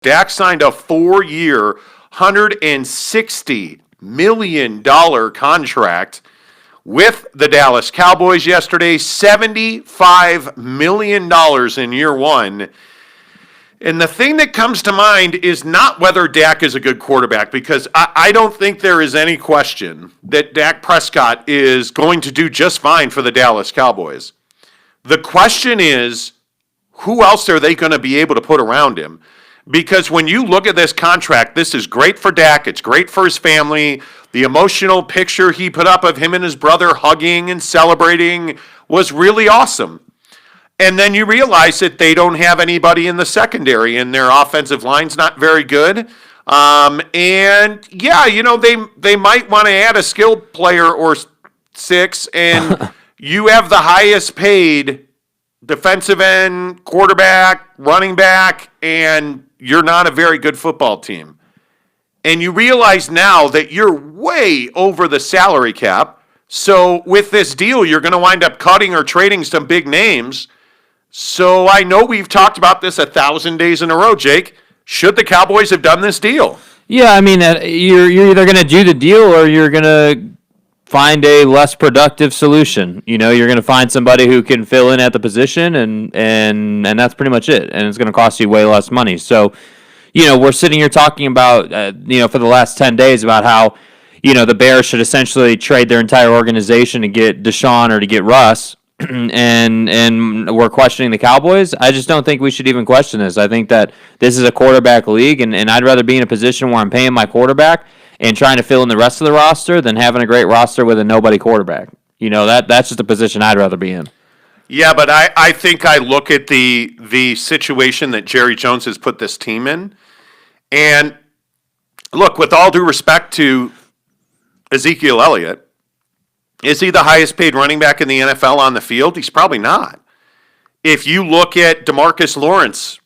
Dak signed a 4-year, $160 million contract with the Dallas Cowboys yesterday, $75 million in year one. And the thing that comes to mind is not whether Dak is a good quarterback, because I don't think there is any question that Dak Prescott is going to do just fine for the Dallas Cowboys. The question is, who else are they going to be able to put around him? Because when you look at this contract, this is great for Dak. It's great for his family. The emotional picture he put up of him and his brother hugging and celebrating was really awesome. And then you realize that they don't have anybody in the secondary, and their offensive line's not very good. And yeah, they might want to add a skilled player or six, and you have the highest paid defensive end, quarterback, running back, and you're not a very good football team. And you realize now that you're way over the salary cap. So with this deal, you're going to wind up cutting or trading some big names. So I know we've talked about this 1,000 days in a row, Jake. Should the Cowboys have done this deal? Yeah, I mean, you're either going to do the deal or you're going to find a less productive solution. You're going to find somebody who can fill in at the position, and that's pretty much it. And it's going to cost you way less money. So, we're sitting here talking about, for the last 10 days about how, the Bears should essentially trade their entire organization to get Deshaun or to get Russ. and we're questioning the Cowboys. I just don't think we should even question this. I think that this is a quarterback league, and I'd rather be in a position where I'm paying my quarterback and trying to fill in the rest of the roster than having a great roster with a nobody quarterback. That's just a position I'd rather be in. Yeah, but I think I look at the situation that Jerry Jones has put this team in, and look, with all due respect to Ezekiel Elliott, is he the highest paid running back in the NFL on the field? He's probably not. If you look at DeMarcus Lawrence,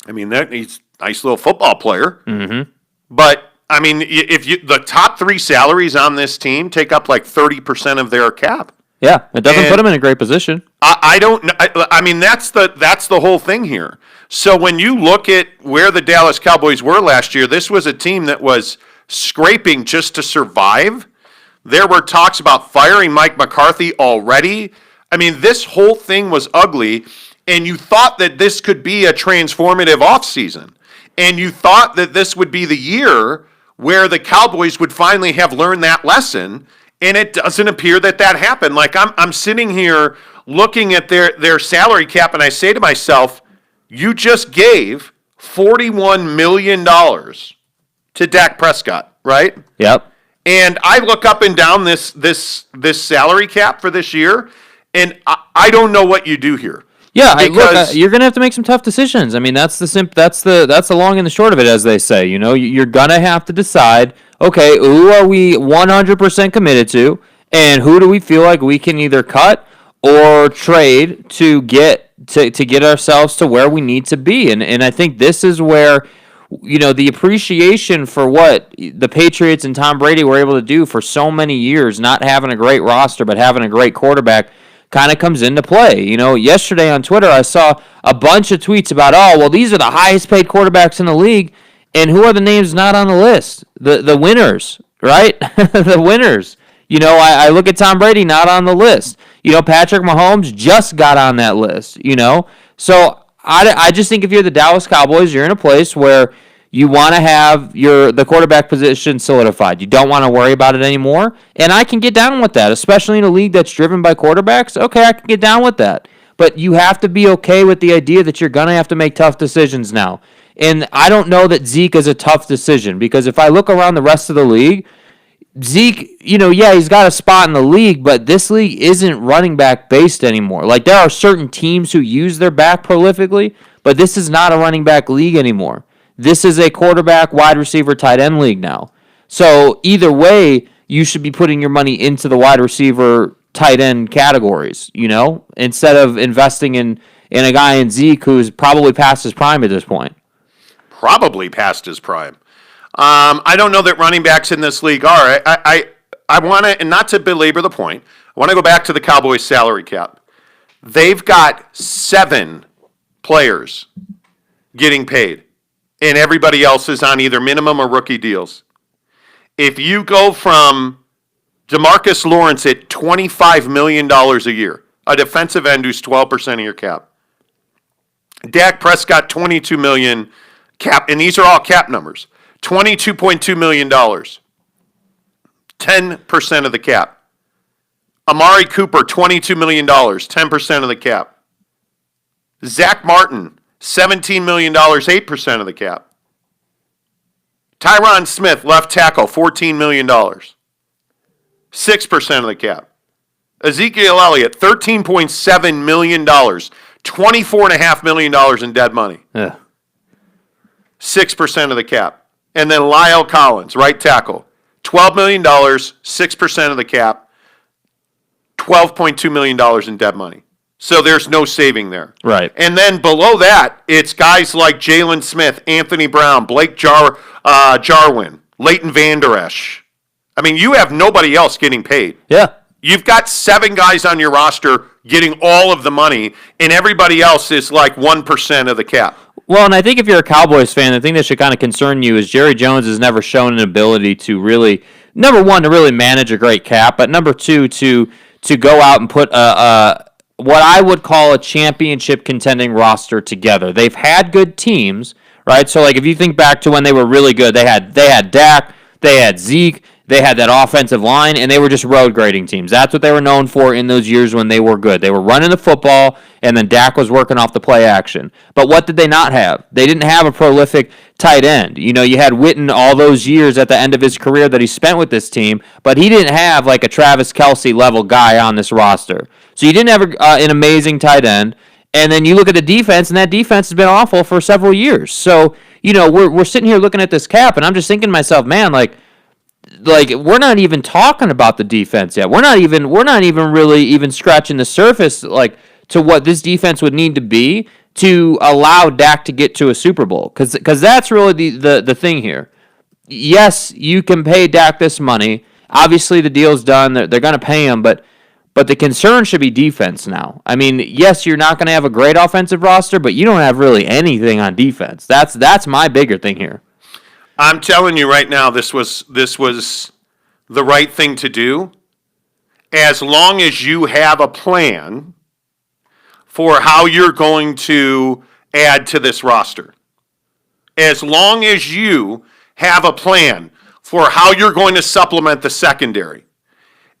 I mean, he's a nice little football player. Mm-hmm. But, I mean, the top three salaries on this team take up like 30% of their cap. Yeah, it doesn't put them in a great position. I mean, that's the whole thing here. So when you look at where the Dallas Cowboys were last year, this was a team that was scraping just to survive. There were talks about firing Mike McCarthy already. I mean, this whole thing was ugly, and you thought that this could be a transformative offseason. And you thought that this would be the year where the Cowboys would finally have learned that lesson, and it doesn't appear that happened. Like, I'm sitting here looking at their salary cap, and I say to myself, you just gave $41 million to Dak Prescott, right? Yep. And I look up and down this salary cap for this year, and I don't know what you do here. Yeah, you're going to have to make some tough decisions. I mean, that's the long and the short of it, as they say. You're going to have to decide, okay, who are we 100% committed to, and who do we feel like we can either cut or trade to get ourselves to where we need to be. And I think this is where the appreciation for what the Patriots and Tom Brady were able to do for so many years, not having a great roster but having a great quarterback, kind of comes into play. Yesterday on Twitter I saw a bunch of tweets about, these are the highest paid quarterbacks in the league, and who are the names not on the list? The winners, right? The winners. I look at Tom Brady, not on the list. Patrick Mahomes just got on that list, So I just think if you're the Dallas Cowboys, you're in a place where you want to have the quarterback position solidified. You don't want to worry about it anymore. And I can get down with that, especially in a league that's driven by quarterbacks. Okay, I can get down with that. But you have to be okay with the idea that you're going to have to make tough decisions now. And I don't know that Zeke is a tough decision, because if I look around the rest of the league, Zeke, he's got a spot in the league, but this league isn't running back based anymore. Like, there are certain teams who use their back prolifically, but this is not a running back league anymore. This is a quarterback, wide receiver, tight end league now. So either way, you should be putting your money into the wide receiver, tight end categories, instead of investing in a guy in Zeke who's probably past his prime at this point. Probably past his prime. I don't know that running backs in this league are. I want to, and not to belabor the point, I want to go back to the Cowboys salary cap. They've got 7 players getting paid. and everybody else is on either minimum or rookie deals. If you go from DeMarcus Lawrence at $25 million a year, a defensive end who's 12% of your cap, Dak Prescott, $22 million cap, and these are all cap numbers, $22.2 million, 10% of the cap. Amari Cooper, $22 million, 10% of the cap. Zach Martin, $17 million, 8% of the cap. Tyron Smith, left tackle, $14 million, 6% of the cap. Ezekiel Elliott, $13.7 million, $24.5 million in dead money. Yeah. 6% of the cap. And then Lyle Collins, right tackle, $12 million, 6% of the cap, $12.2 million in dead money. So there's no saving there. Right. And then below that, it's guys like Jalen Smith, Anthony Brown, Blake Jarwin, Leighton Vander Esch. I mean, you have nobody else getting paid. Yeah. You've got 7 guys on your roster getting all of the money, and everybody else is like 1% of the cap. Well, and I think if you're a Cowboys fan, the thing that should kind of concern you is Jerry Jones has never shown an ability to really, number one, to really manage a great cap, but number two, to go out and put what I would call a championship contending roster together. They've had good teams, right? So, like, if you think back to when they were really good, they had Dak, they had Zeke, they had that offensive line, and they were just road grading teams. That's what they were known for in those years when they were good. They were running the football, and then Dak was working off the play action. But what did they not have? They didn't have a prolific tight end. You know, you had Witten all those years at the end of his career that he spent with this team, but he didn't have like a Travis Kelce level guy on this roster. So you didn't have an amazing tight end. And then you look at the defense, and that defense has been awful for several years. So, you know, we're sitting here looking at this cap, and I'm just thinking to myself, man, like we're not even talking about the defense yet. We're not even really even scratching the surface like to what this defense would need to be to allow Dak to get to a Super Bowl. Because that's really the thing here. Yes, you can pay Dak this money. Obviously, the deal's done. They're going to pay him, but the concern should be defense now. I mean, yes, you're not going to have a great offensive roster, but you don't have really anything on defense. That's my bigger thing here. I'm telling you right now, this was the right thing to do, as long as you have a plan for how you're going to add to this roster. As long as you have a plan for how you're going to supplement the secondary.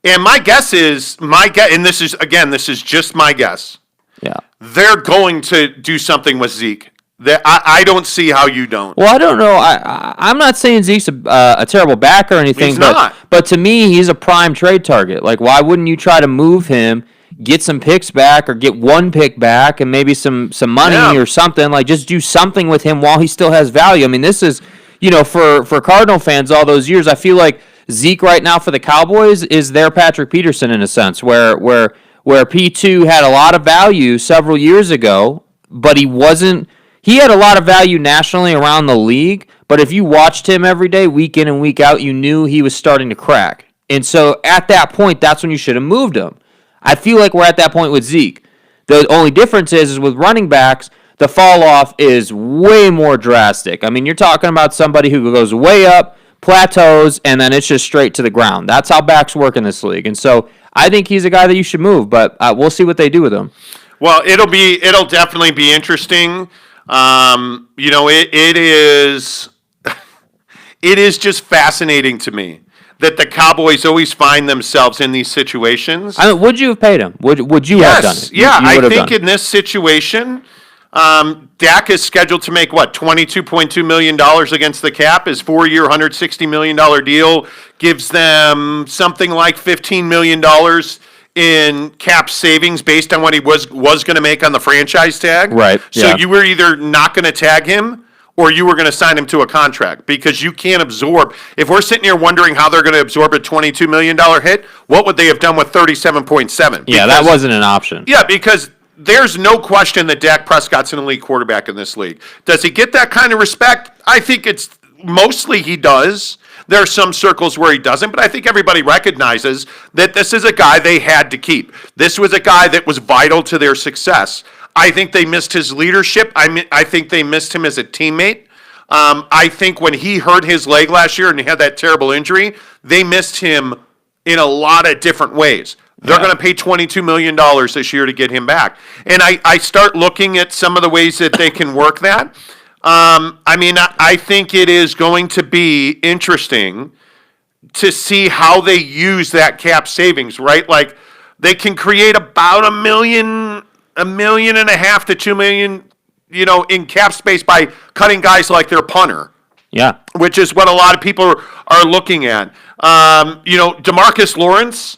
And my guess is, and this is just my guess. Yeah. They're going to do something with Zeke. I don't see how you don't. Well, I don't know. I'm not saying Zeke's a terrible back or anything, He's not. But to me, he's a prime trade target. Like, why wouldn't you try to move him, get some picks back, or get one pick back, and maybe some money or something? Like, just do something with him while he still has value. I mean, this is, you know, for Cardinal fans all those years, I feel like Zeke right now for the Cowboys is their Patrick Peterson in a sense, where P2 had a lot of value several years ago, but he wasn't. He had a lot of value nationally around the league, but if you watched him every day, week in and week out, you knew he was starting to crack. And so at that point, that's when you should have moved him. I feel like we're at that point with Zeke. The only difference is with running backs, the fall off is way more drastic. I mean, you're talking about somebody who goes way up, plateaus, and then it's just straight to the ground. That's how backs work in this league. And so I think he's a guy that you should move, but we'll see what they do with him. Well, it'll definitely be interesting. You know, it is just fascinating to me that the Cowboys always find themselves in these situations. I mean, would you have paid him? Would you have done it? Yeah, I think in this situation, Dak is scheduled to make $22.2 million against the cap. His 4-year, $160 million deal gives them something like $15 million in cap savings based on what he was going to make on the franchise tag. Right. So yeah. you were either not going to tag him or you were going to sign him to a contract because you can't absorb. If we're sitting here wondering how they're going to absorb a $22 million hit, what would they have done with $37.7? Yeah, that wasn't an option. Yeah, because there's no question that Dak Prescott's an elite quarterback in this league. Does he get that kind of respect? I think it's mostly he does. There are some circles where he doesn't, but I think everybody recognizes that this is a guy they had to keep. This was a guy that was vital to their success. I think they missed his leadership. I think they missed him as a teammate. I think when he hurt his leg last year and he had that terrible injury, they missed him in a lot of different ways. They're going to pay $22 million this year to get him back. And I start looking at some of the ways that they can work that. I think it is going to be interesting to see how they use that cap savings, right? Like, they can create about $1.5 million to $2 million, in cap space by cutting guys like their punter. Yeah. Which is what a lot of people are looking at. DeMarcus Lawrence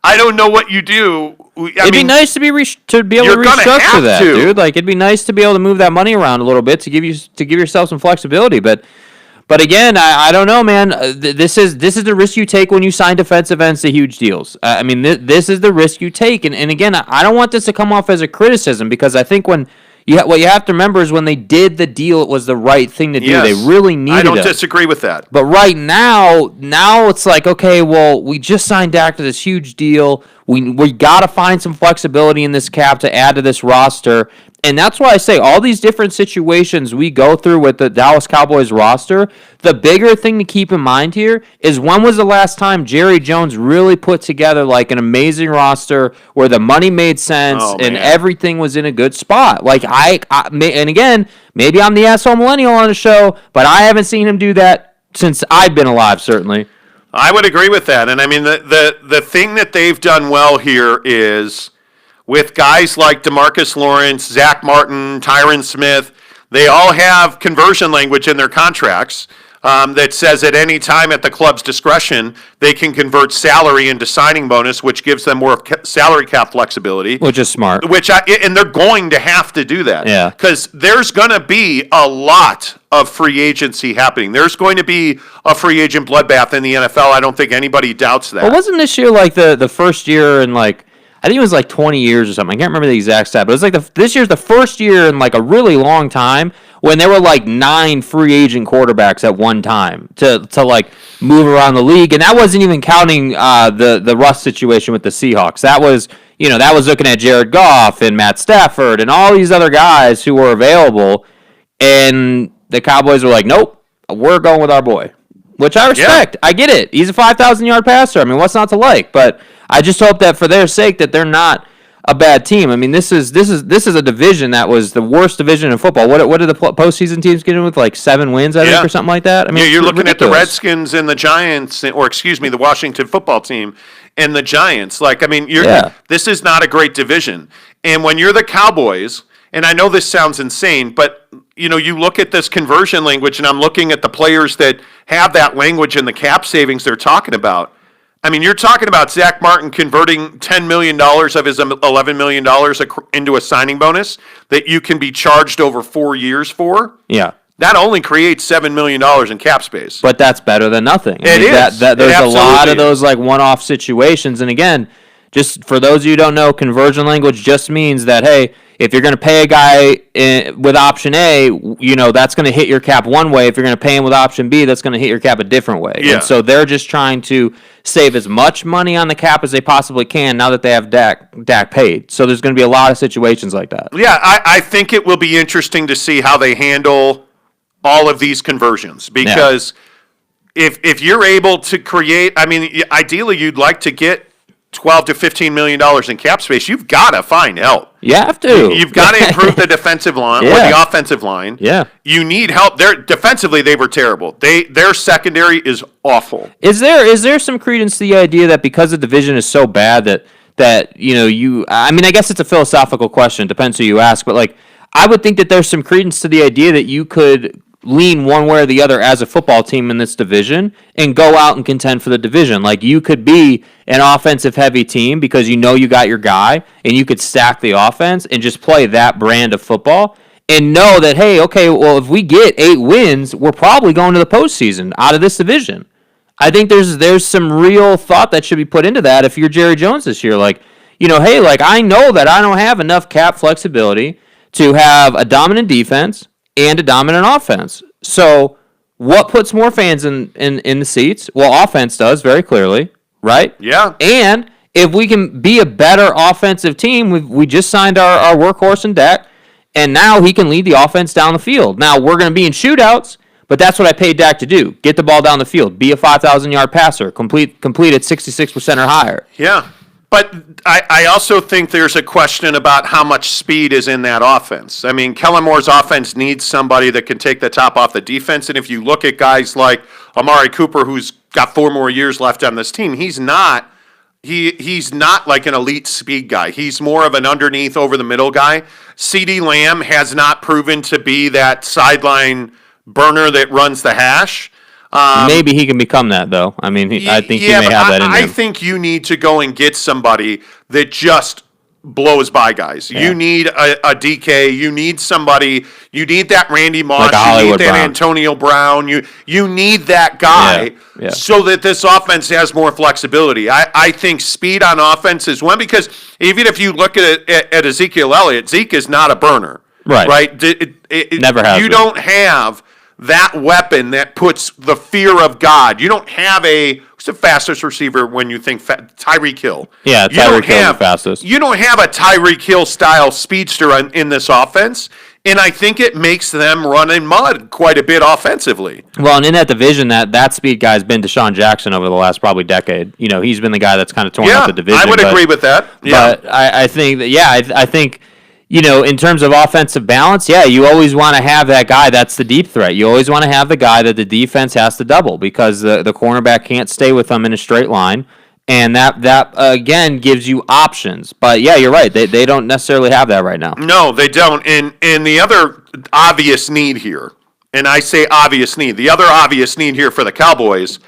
I don't know what you do. It'd be nice to be able to restructure that, dude. Like, it'd be nice to be able to move that money around a little bit to give yourself some flexibility. But again, I don't know, man. This is the risk you take when you sign defensive ends to huge deals. This is the risk you take. And again, I don't want this to come off as a criticism, because I think what you have to remember is when they did the deal, it was the right thing to do. Yes. They really needed it. I don't disagree with that. But right now it's like, okay, well, we just signed Dak to this huge deal. We got to find some flexibility in this cap to add to this roster. And that's why I say all these different situations we go through with the Dallas Cowboys roster, the bigger thing to keep in mind here is, when was the last time Jerry Jones really put together like an amazing roster where the money made sense and everything was in a good spot? Like, and again, maybe I'm the asshole millennial on the show, but I haven't seen him do that since I've been alive, certainly. I would agree with that. And I mean, the thing that they've done well here is, with guys like DeMarcus Lawrence, Zach Martin, Tyron Smith, they all have conversion language in their contracts that says at any time at the club's discretion, they can convert salary into signing bonus, which gives them more salary cap flexibility. Which is smart. And they're going to have to do that. Yeah. Because there's going to be a lot of free agency happening. There's going to be a free agent bloodbath in the NFL. I don't think anybody doubts that. Well, wasn't this year like the first year in I think it was 20 years or something. I can't remember the exact stat, but it was this year's the first year in a really long time when there were 9 free agent quarterbacks at one time to move around the league, and that wasn't even counting the Russ situation with the Seahawks. That was looking at Jared Goff and Matt Stafford and all these other guys who were available, and the Cowboys were like, nope, we're going with our boy, which I respect. Yeah. I get it. He's a 5,000-yard passer. I mean, what's not to like? But I just hope that for their sake that they're not a bad team. I mean, this is a division that was the worst division in football. What did the postseason teams get in with? 7 wins, I think, or something like that? I mean, you're looking ridiculous. At the Redskins and the Giants, or the Washington football team and the Giants. This is not a great division. And when you're the Cowboys, and I know this sounds insane, but you look at this conversion language, and I'm looking at the players that have that language and the cap savings they're talking about. I mean, you're talking about Zach Martin converting $10 million of his $11 million into a signing bonus that you can be charged over 4 years for. Yeah. That only creates $7 million in cap space. But that's better than nothing. It is. There's a lot of those one-off situations. And again, just for those of you who don't know, conversion language just means that, hey, if you're going to pay a guy with option A, that's going to hit your cap one way. If you're going to pay him with option B, that's going to hit your cap a different way. Yeah. And so they're just trying to save as much money on the cap as they possibly can now that they have Dak paid. So there's going to be a lot of situations like that. Yeah, I think it will be interesting to see how they handle all of these conversions, because if you're able to create, ideally you'd like to get $12 to $15 million in cap space. You've got to find help. You have to. You've got to improve the defensive line or the offensive line. Yeah. You need help. Defensively, they were terrible. Their secondary is awful. Is there some credence to the idea that because the division is so bad that I guess it's a philosophical question. It depends who you ask, but I would think that there's some credence to the idea that you could lean one way or the other as a football team in this division and go out and contend for the division. You could be an offensive-heavy team because you got your guy, and you could stack the offense and just play that brand of football and know that, hey, okay, well, if we get 8 wins, we're probably going to the postseason out of this division. I think there's some real thought that should be put into that if you're Jerry Jones this year. Hey, I know that I don't have enough cap flexibility to have a dominant defense and a dominant offense. So what puts more fans in the seats? Well, offense does, very clearly, right? Yeah. And if we can be a better offensive team, we just signed our workhorse in Dak, and now he can lead the offense down the field. Now, we're going to be in shootouts, but that's what I paid Dak to do. Get the ball down the field. Be a 5,000-yard passer. Complete at 66% or higher. Yeah. But I also think there's a question about how much speed is in that offense. I mean, Kellen Moore's offense needs somebody that can take the top off the defense. And if you look at guys like Amari Cooper, who's got 4 more years left on this team, he's not like an elite speed guy. He's more of an underneath, over the middle guy. CeeDee Lamb has not proven to be that sideline burner that runs the hash. Maybe he can become that, though. I mean, I think he may have that in him. I think you need to go and get somebody that just blows by guys. Yeah. You need a DK. You need somebody. You need that Randy Moss. Like you need that Brown. Antonio Brown. You need that guy so that this offense has more flexibility. I think speed on offense is one, because even if you look at Ezekiel Elliott, Zeke is not a burner. Right? Never has. You don't have that weapon that puts the fear of God. You don't have who's the fastest receiver when you think Tyreek Hill? Yeah, Tyreek Hill the fastest. You don't have a Tyreek Hill style speedster in this offense, and I think it makes them run in mud quite a bit offensively. Well, and in that division, that speed guy has been Deshaun Jackson over the last probably decade. You know, he's been the guy that's kind of torn up the division. I would agree with that. Yeah. But I think that, I think, you know, in terms of offensive balance, you always want to have that guy that's the deep threat. You always want to have the guy that the defense has to double, because the cornerback can't stay with them in a straight line, and that again gives you options. But yeah, you're right. They don't necessarily have that right now. No, they don't. And the other obvious need here, and I say obvious need, the other obvious need here for the Cowboys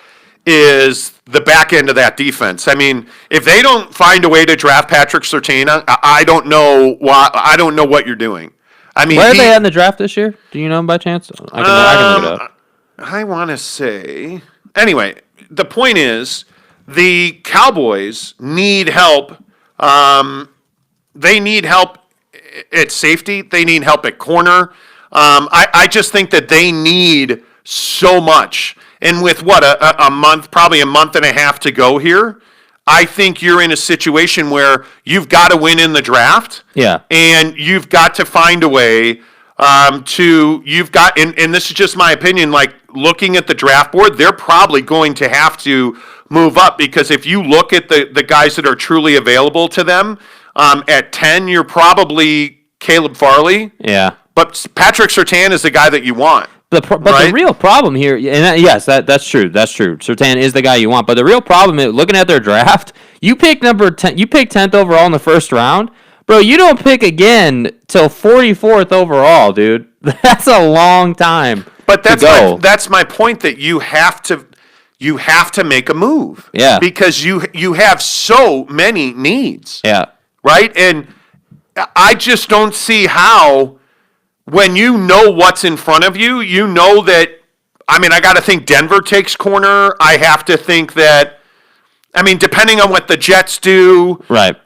is the back end of that defense. I mean, if they don't find a way to draft Patrick Surtain, I don't know why. I don't know what you're doing. I mean, where are they at in the draft this year? Do you know by chance? I can look it up. I want to say. Anyway, the point is, the Cowboys need help. They need help at safety. They need help at corner. I just think that they need so much. And with a month, probably a month and a half to go here, I think you're in a situation where you've got to win in the draft. Yeah. And you've got to find a way and this is just my opinion, like looking at the draft board, they're probably going to have to move up, because if you look at the guys that are truly available to them, at 10, you're probably Caleb Farley. Yeah. But Patrick Surtain is the guy that you want. But the real problem here, and yes, that's true. That's true. Surtain is the guy you want. But the real problem is, looking at their draft, you pick number 10. You pick 10th overall in the first round, bro. You don't pick again till 44th overall, dude. That's a long time. But that's my point. That you have to make a move. Yeah. Because you have so many needs. Yeah. Right, and I just don't see how. When you know what's in front of you, you know that, I mean, I got to think Denver takes corner. I have to think that, I mean, depending on what the Jets do. Right.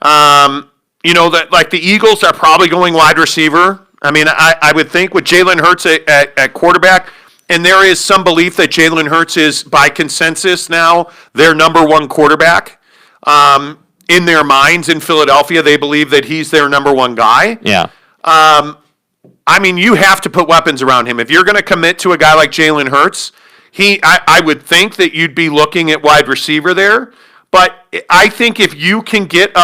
You know, that like the Eagles are probably going wide receiver. I mean, I would think with Jalen Hurts at quarterback, and there is some belief that Jalen Hurts is, by consensus now, their number one quarterback. In their minds in Philadelphia, they believe that he's their number one guy. Yeah. I mean, you have to put weapons around him. If you're going to commit to a guy like Jalen Hurts, I would think that you'd be looking at wide receiver there. But I think if you can get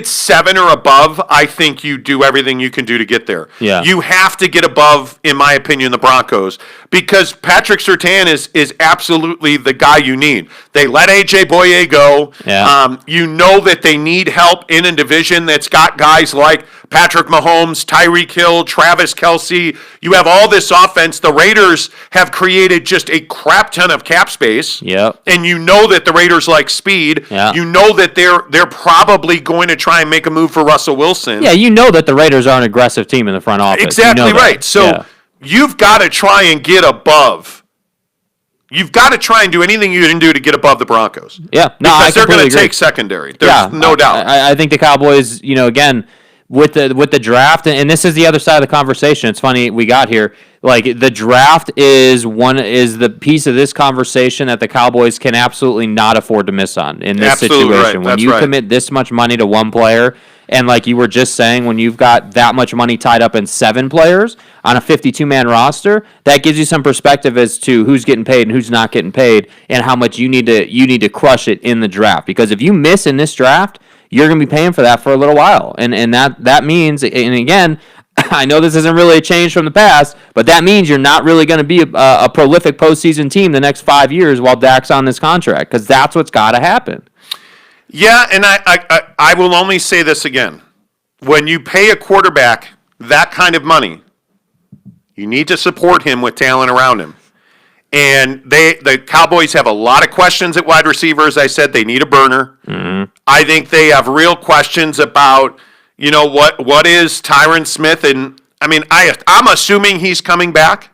7 or above, I think you do everything you can do to get there. Yeah. You have to get above, in my opinion, the Broncos, because Patrick Surtain is absolutely the guy you need. They let A.J. Boye go. Yeah. You know that they need help in a division that's got guys like Patrick Mahomes, Tyreek Hill, Travis Kelce. You have all this offense. The Raiders have created just a crap ton of cap space. Yep. And you know that the Raiders like speed. Yeah. You know that they're probably going to try and make a move for Russell Wilson. Yeah, you know that the Raiders are an aggressive team in the front office. Exactly right. So you've got to try and get above. You've got to try and do anything you can do to get above the Broncos. Yeah. No, because they're going to take secondary. There's no doubt. I think the Cowboys, again, with the draft, and this is the other side of the conversation. It's funny we got here. Like, the draft is the piece of this conversation that the Cowboys can absolutely not afford to miss on in this Absolutely situation. right. When you commit this much money to one player, and like you were just saying, when you've got that much money tied up in 7 players on a 52-man roster, that gives you some perspective as to who's getting paid and who's not getting paid, and how much you need to crush it in the draft. Because if you miss in this draft, you're going to be paying for that for a little while, and that means, and again, I know this isn't really a change from the past, but that means you're not really going to be a prolific postseason team the next 5 years while Dak's on this contract, because that's what's got to happen. Yeah, and I will only say this again. When you pay a quarterback that kind of money, you need to support him with talent around him. And the Cowboys have a lot of questions at wide receiver. As I said, they need a burner. Mm-hmm. I think they have real questions about, what is Tyron Smith? And I mean, I'm assuming he's coming back.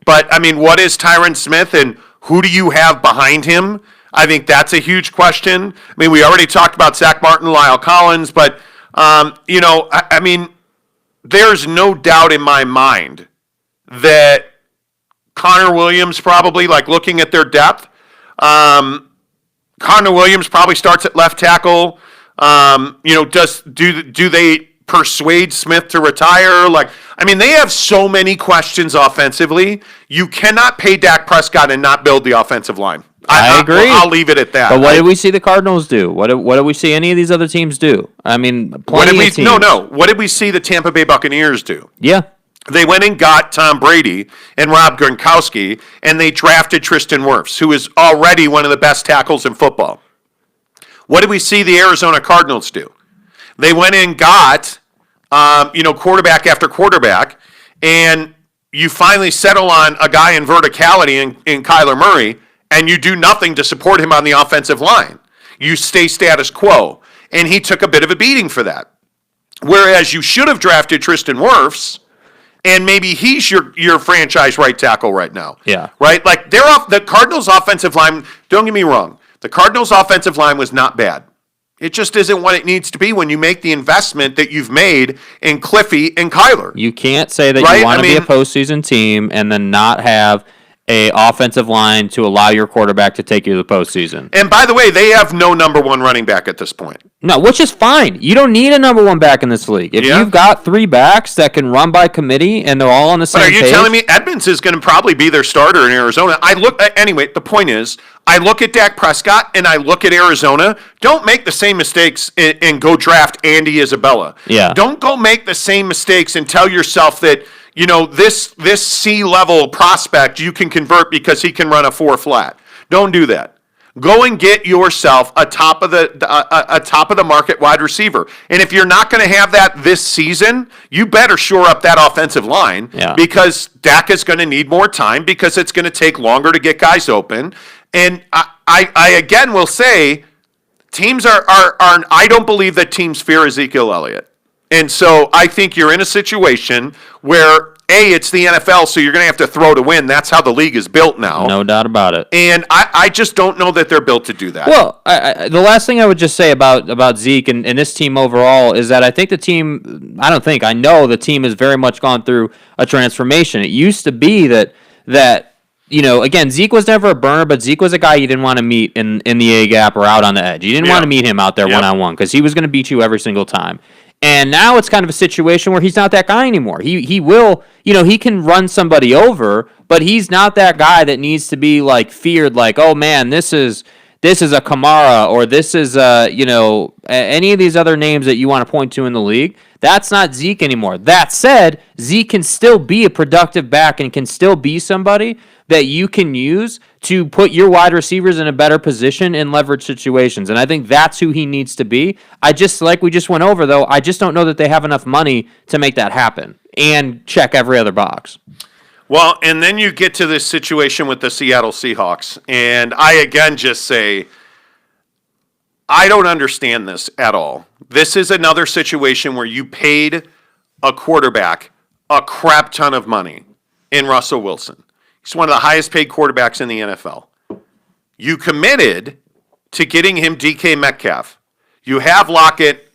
But I mean, what is Tyron Smith, and who do you have behind him? I think that's a huge question. I mean, we already talked about Zach Martin, Lyle Collins, but I mean, there's no doubt in my mind that Connor Williams probably, like, looking at their depth, Connor Williams probably starts at left tackle. Do they persuade Smith to retire? Like, I mean, they have so many questions offensively. You cannot pay Dak Prescott and not build the offensive line. I agree. I'll leave it at that. But what did we see the Cardinals do? What did we see any of these other teams do? I mean, plenty of teams. No. What did we see the Tampa Bay Buccaneers do? Yeah. They went and got Tom Brady and Rob Gronkowski, and they drafted Tristan Wirfs, who is already one of the best tackles in football. What did we see the Arizona Cardinals do? They went and got, quarterback after quarterback, and you finally settle on a guy in verticality in Kyler Murray, and you do nothing to support him on the offensive line. You stay status quo, and he took a bit of a beating for that. Whereas you should have drafted Tristan Wirfs, and maybe he's your franchise right tackle right now. Yeah. Right? Like, the Cardinals' offensive line, don't get me wrong, the Cardinals' offensive line was not bad. It just isn't what it needs to be when you make the investment that you've made in Cliffy and Kyler. You can't say that you want to be a postseason team and then not have a offensive line to allow your quarterback to take you to the postseason. And by the way, they have no number one running back at this point. No, which is fine. You don't need a number one back in this league. If you've got 3 backs that can run by committee and they're all on the same page. But are you telling me Edmonds is going to probably be their starter in Arizona? Anyway, the point is, I look at Dak Prescott and I look at Arizona. Don't make the same mistakes and go draft Andy Isabella. Yeah. Don't go make the same mistakes and tell yourself that, this C-level prospect you can convert because he can run a 4 flat. Don't do that. Go and get yourself a top of the market wide receiver. And if you're not going to have that this season, you better shore up that offensive line because Dak is going to need more time because it's going to take longer to get guys open. And I again will say, teams are I don't believe that teams fear Ezekiel Elliott. And so I think you're in a situation where, it's the NFL, so you're going to have to throw to win. That's how the league is built now. No doubt about it. And I just don't know that they're built to do that. Well, the last thing I would just say about Zeke and this team overall is that I think I know the team has very much gone through a transformation. It used to be that again, Zeke was never a burner, but Zeke was a guy you didn't want to meet in the A-gap or out on the edge. You didn't want to meet him out there one-on-one because he was going to beat you every single time. And now it's kind of a situation where he's not that guy anymore. He will, he can run somebody over, but he's not that guy that needs to be like feared, like, oh man, this is a Kamara or this is any of these other names that you want to point to in the league. That's not Zeke anymore. That said, Zeke can still be a productive back and can still be somebody that you can use to put your wide receivers in a better position in leverage situations. And I think that's who he needs to be. Like we just went over, though, I just don't know that they have enough money to make that happen and check every other box. Well, and then you get to this situation with the Seattle Seahawks. And I again just say, I don't understand this at all. This is another situation where you paid a quarterback a crap ton of money in Russell Wilson. He's one of the highest paid quarterbacks in the NFL. You committed to getting him DK Metcalf. You have Lockett.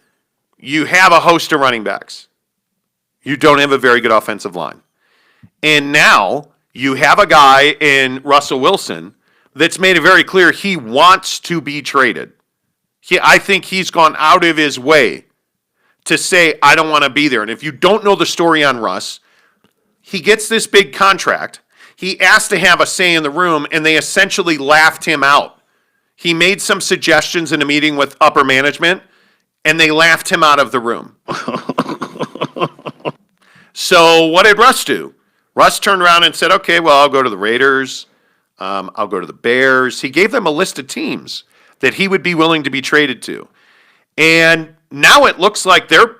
You have a host of running backs. You don't have a very good offensive line. And now you have a guy in Russell Wilson that's made it very clear he wants to be traded. I think he's gone out of his way to say, I don't want to be there. And if you don't know the story on Russ, he gets this big contract. He asked to have a say in the room, and they essentially laughed him out. He made some suggestions in a meeting with upper management, and they laughed him out of the room. So what did Russ do? Russ turned around and said, okay, well, I'll go to the Raiders. I'll go to the Bears. He gave them a list of teams that he would be willing to be traded to. And now it looks like they're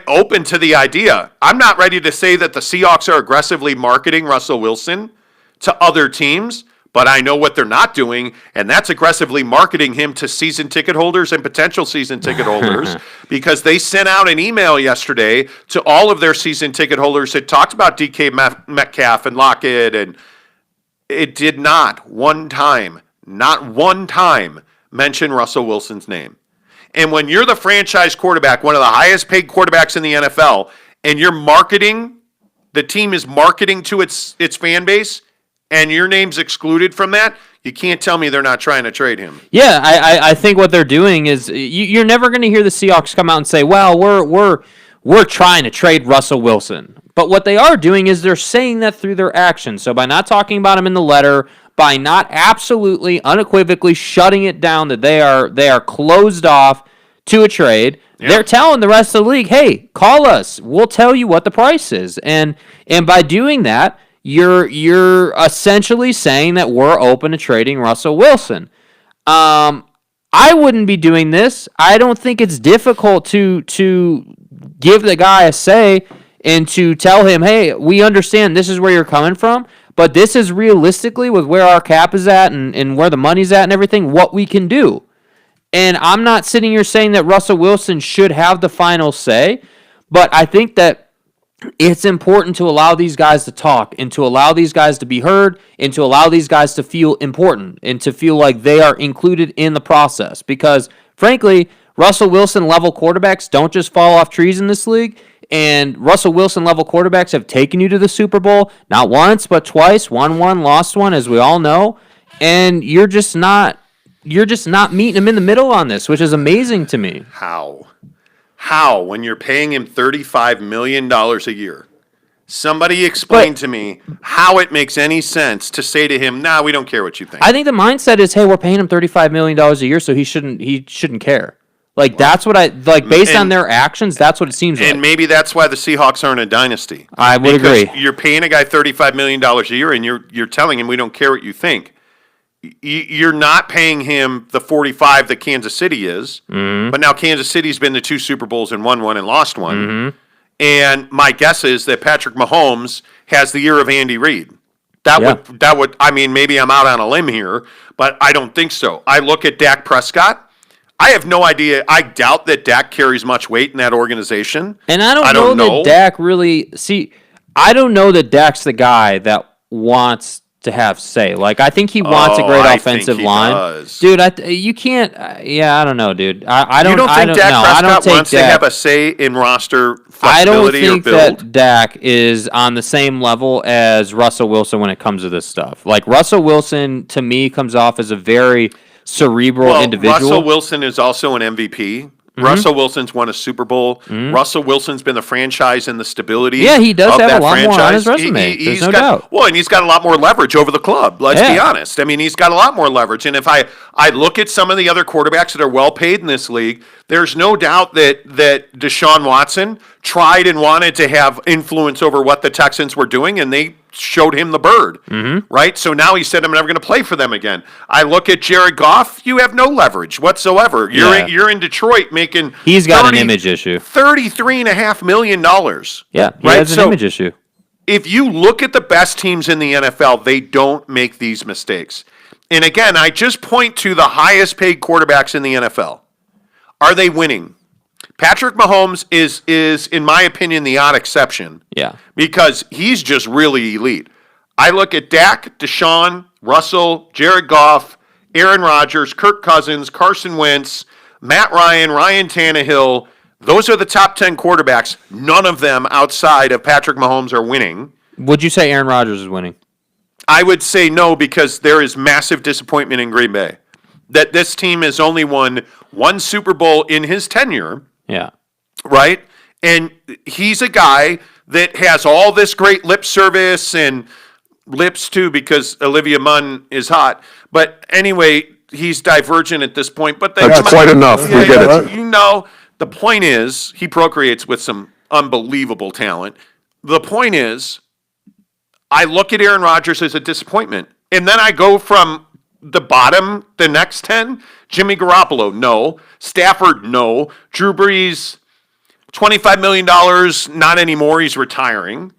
open to the idea. I'm not ready to say that the Seahawks are aggressively marketing Russell Wilson to other teams, but I know what they're not doing, and that's aggressively marketing him to season ticket holders and potential season ticket holders, because they sent out an email yesterday to all of their season ticket holders that talked about DK Metcalf and Lockett, and it did not one time mention Russell Wilson's name. And when you're the franchise quarterback, one of the highest paid quarterbacks in the NFL, and you're marketing, the team is marketing to its fan base, and your name's excluded from that, you can't tell me they're not trying to trade him. Yeah, I think what they're doing is you're never going to hear the Seahawks come out and say, well, we're trying to trade Russell Wilson. But what they are doing is they're saying that through their actions. So by not talking about him in the letter, by not absolutely, unequivocally shutting it down that they are closed off to a trade, they're telling the rest of the league, hey, call us. We'll tell you what the price is. And by doing that, you're essentially saying that we're open to trading Russell Wilson. I wouldn't be doing this. I don't think it's difficult to give the guy a say and to tell him, hey, we understand this is where you're coming from, but this is realistically with where our cap is at and where the money's at and everything, what we can do. And I'm not sitting here saying that Russell Wilson should have the final say, but I think that it's important to allow these guys to talk and to allow these guys to be heard and to allow these guys to feel important and to feel like they are included in the process. Because, frankly, Russell Wilson level quarterbacks don't just fall off trees in this league. And Russell Wilson level quarterbacks have taken you to the Super Bowl, not once, but twice, won one, lost one, as we all know. And you're just not meeting him in the middle on this, which is amazing to me. How, when you're paying him $35 million a year? Somebody explain to me how it makes any sense to say to him, nah, we don't care what you think. I think the mindset is, hey, we're paying him $35 million a year, so he shouldn't care. Like, that's what based on their actions, that's what it seems like. And maybe that's why the Seahawks aren't a dynasty. I would agree. You're paying a guy $35 million a year, and you're telling him we don't care what you think. You're not paying him the 45 that Kansas City is, but now Kansas City's been to 2 Super Bowls and won one and lost one. And my guess is that Patrick Mahomes has the year of Andy Reid. That would. I mean, maybe I'm out on a limb here, but I don't think so. I look at Dak Prescott. I have no idea. I doubt that Dak carries much weight in that organization. And I don't know that Dak really I don't know that Dak's the guy that wants to have say. Like, I think he wants a great offensive line. Does. Dude, you can't. I don't know, dude. I don't. You don't think Dak Prescott wants to have a say in roster flexibility or build? I don't think that Dak is on the same level as Russell Wilson when it comes to this stuff. Like, Russell Wilson, to me, comes off as a very cerebral individual. Russell Wilson is also an MVP. Russell Wilson's won a Super Bowl. Russell Wilson's been the franchise and the stability. Yeah, he does have a lot franchise. more on his resume. There's no doubt. Well, and he's got a lot more leverage over the club. Let's be honest. I mean, he's got a lot more leverage. And if I look at some of the other quarterbacks that are well paid in this league, there's no doubt that Deshaun Watson tried and wanted to have influence over what the Texans were doing, and they showed him the bird, right? So now he said, I'm never going to play for them again. I look at Jared Goff. You have no leverage whatsoever. You're in Detroit making he's got an image issue. $33.5 million. Yeah, he right? has an image issue. If you look at the best teams in the NFL, they don't make these mistakes. And again, I just point to the highest paid quarterbacks in the NFL. Are they winning? Patrick Mahomes is, in my opinion, the odd exception. Yeah. Because he's just really elite. I look at Dak, Deshaun, Russell, Jared Goff, Aaron Rodgers, Kirk Cousins, Carson Wentz, Matt Ryan, Ryan Tannehill. Those are the top 10 quarterbacks. None of them outside of Patrick Mahomes are winning. Would you say Aaron Rodgers is winning? I would say no, because there is massive disappointment in Green Bay. That this team has only won one Super Bowl in his tenure. Yeah. Right? And he's a guy that has all this great lip service and lips too, because Olivia Munn is hot. But anyway, he's divergent at this point. But that's quite enough. We get it. You know, the point is he procreates with some unbelievable talent. The point is, I look at Aaron Rodgers as a disappointment. And then I go from the bottom, the next 10, Jimmy Garoppolo, no. Stafford, no. Drew Brees, $25 million, not anymore, he's retiring.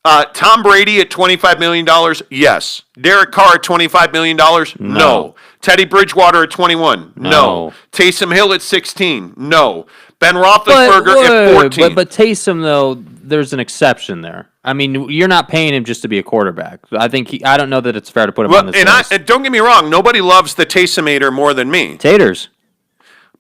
Tom Brady at $25 million, yes. Derek Carr at $25 million, no. Teddy Bridgewater at 21, no. Taysom Hill at 16, no. Ben Roethlisberger at 14. But Taysom, though, there's an exception there. I mean, you're not paying him just to be a quarterback. I don't know that it's fair to put him on this list. And don't get me wrong, nobody loves the Taysomator more than me. Taters.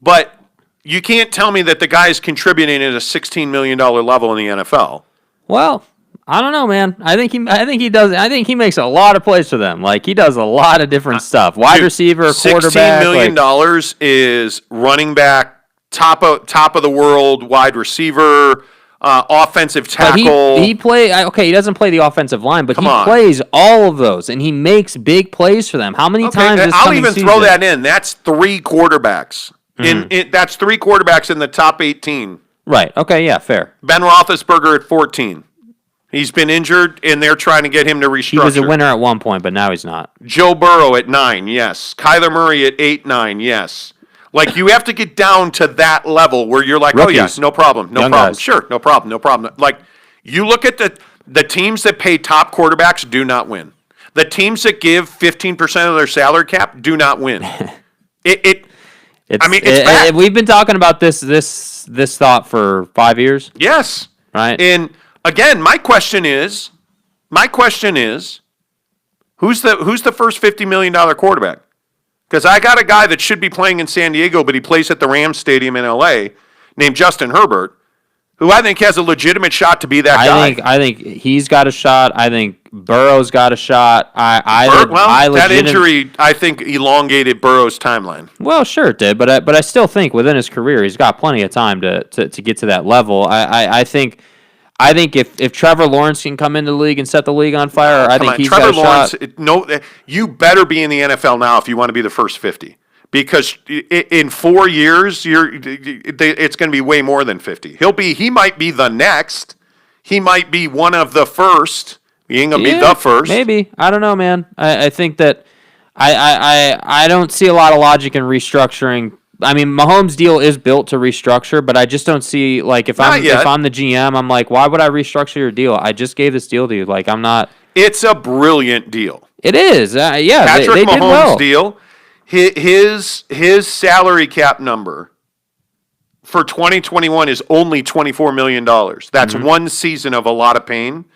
But you can't tell me that the guy is contributing at a $16 million level in the NFL. Well, I don't know, man. I think he does. I think he makes a lot of plays for them. Like, he does a lot of different stuff. Wide receiver, quarterback. $16 million is running back, top of the world, wide receiver, offensive tackle. He doesn't play the offensive line, but plays all of those, and he makes big plays for them. How many times this I'll even throw that in. That's three quarterbacks. That's three quarterbacks in the top 18. Right. Okay, yeah, fair. Ben Roethlisberger at 14. He's been injured, and they're trying to get him to restructure. He was a winner at one point, but now he's not. Joe Burrow at 9, yes. Kyler Murray at 8, 9, yes. Like, you have to get down to that level where you're like, Rookies. oh, yes, no problem, no Young problem. guys. Sure, no problem. Like, you look at the teams that pay top quarterbacks do not win. The teams that give 15% of their salary cap do not win. It's bad. We've been talking about this thought for 5 years. Yes. Right. And again, my question is, who's the first $50 million quarterback? Because I got a guy that should be playing in San Diego, but he plays at the Rams Stadium in L.A., named Justin Herbert, who I think has a legitimate shot to be that guy. I think he's got a shot. I think Burrow's got a shot. That injury, I think, elongated Burrow's timeline. Well, sure it did, but I still think within his career he's got plenty of time to get to that level. I think if Trevor Lawrence can come into the league and set the league on fire, I think he's got a shot. No, you better be in the NFL now if you want to be the first 50. Because in 4 years, it's going to be way more than 50. He might be the next. He might be one of the first. He ain't going to be the first. Maybe. I don't know, man. I think that I don't see a lot of logic in restructuring. I mean, Mahomes' deal is built to restructure, but I just don't see, like, if I'm the GM, I'm like, why would I restructure your deal? I just gave this deal to you. Like, I'm not. It's a brilliant deal. It is. Patrick Mahomes' did well. deal. His salary cap number for 2021 is only $24 million. That's one season of a lot of pain.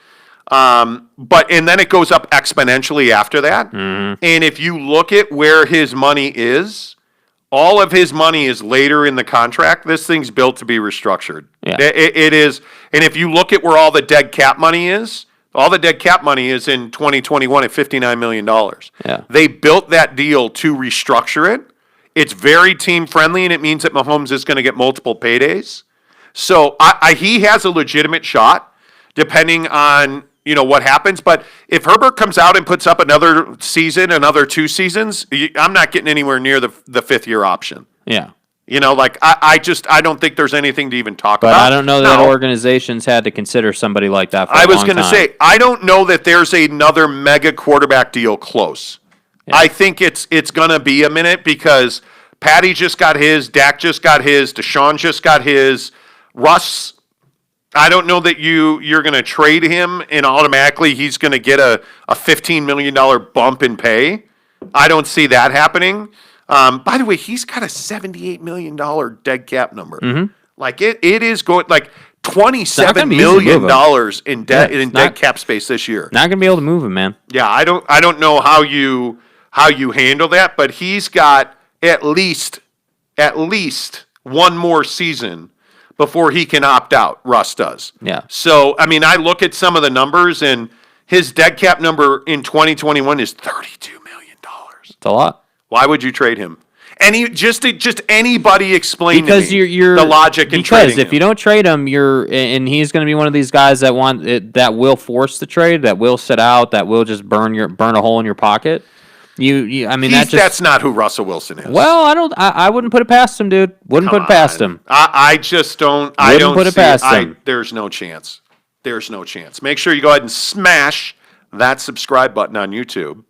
And then it goes up exponentially after that. And if you look at where his money is, all of his money is later in the contract. This thing's built to be restructured. Yeah. It is. And if you look at where all the dead cap money is, all the dead cap money is in 2021 at $59 million. Yeah. They built that deal to restructure it. It's very team-friendly, and it means that Mahomes is going to get multiple paydays. So he has a legitimate shot, depending on what happens. But if Herbert comes out and puts up another season, another 2 seasons, I'm not getting anywhere near the fifth-year option. Yeah. I don't think there's anything to even talk about. But I don't know that organizations had to consider somebody like that for a long time. I was going to say, I don't know that there's another mega quarterback deal close. Yeah. I think it's going to be a minute because Patty just got his, Dak just got his, Deshaun just got his. Russ, I don't know that you're going to trade him and automatically he's going to get a $15 million bump in pay. I don't see that happening. By the way, he's got a $78 million dead cap number. Mm-hmm. Like it is going like $27 million in dead cap space this year. Not gonna be able to move him, man. Yeah, I don't know how you handle that, but he's got at least one more season before he can opt out. Russ does. Yeah. So I mean, I look at some of the numbers and His dead cap number in 2021 is $32 million. It's a lot. Why would you trade him? Just anybody explain Because to me you're the logic in trading because if him. you don't trade him, and he's going to be one of these guys that want it, that will force the trade, that will sit out, that will just burn a hole in your pocket. I mean, that's not who Russell Wilson is. Well, I wouldn't put it past him, dude. Wouldn't put it past him. I just don't. I Wouldn't don't put it see past him. There's no chance. There's no chance. Make sure you go ahead and smash that subscribe button on YouTube.